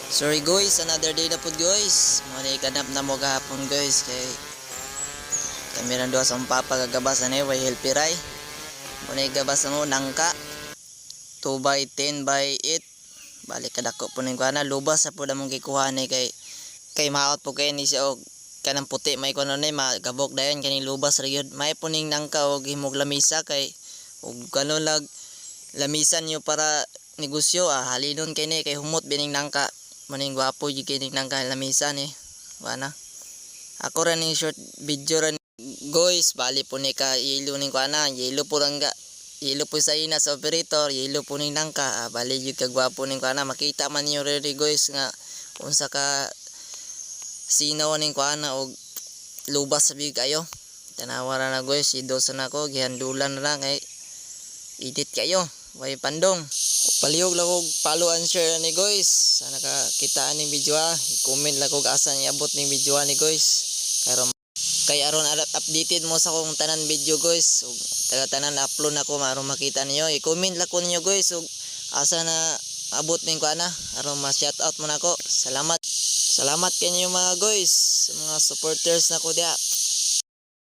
Sorry guys, another day na po guys. Muna ikanap na mo gahapon guys. Kay meron doon sa papa gagabasan eh, way healthy ray. Muna igabasan mo nangka 2 by 10 by 8. Balik kadako po ning kuana, lubas sa po damong gikuha ni kay maot po kay ni siya og kanang puti may kuno ni magabok dayon kaning lubas ra gyud. May po ning nangka og himog lamisa kay og kanon lag lamisan niyo para negosyo halinon kay ni kay humot bining nangka. Maning gwapo yung kinig ng kalamisan eh. Wana. Ako rin yung short video rin. Guys, bali po ni ka yelo ning kuana. Yelo po lang ga. Yelo po sa ina sa operator. Yelo po ning nangka. Bali yung kagwapo ning kuana. Makita man nyo rin guys nga. Unsa ka sinaw ning kuana o lubas sabi kayo. Tanawara na guys. Idosa na ko. Gihandulan na lang. Edit kayo. Way pandong. Palihog lang kog follow and share ni guys. Sana ka kitaan ning video i-comment lang kog asa ni abot ning video ni guys. Kay aron updated mo sa kong tanan video guys. Ug taga-tanan upload na ko aron makita niyo. I-comment lang ko ninyo guys ug asa na abot ning kuana aron ma-shout out mo nako. Salamat. Salamat kanyo mga guys, mga supporters nako dia.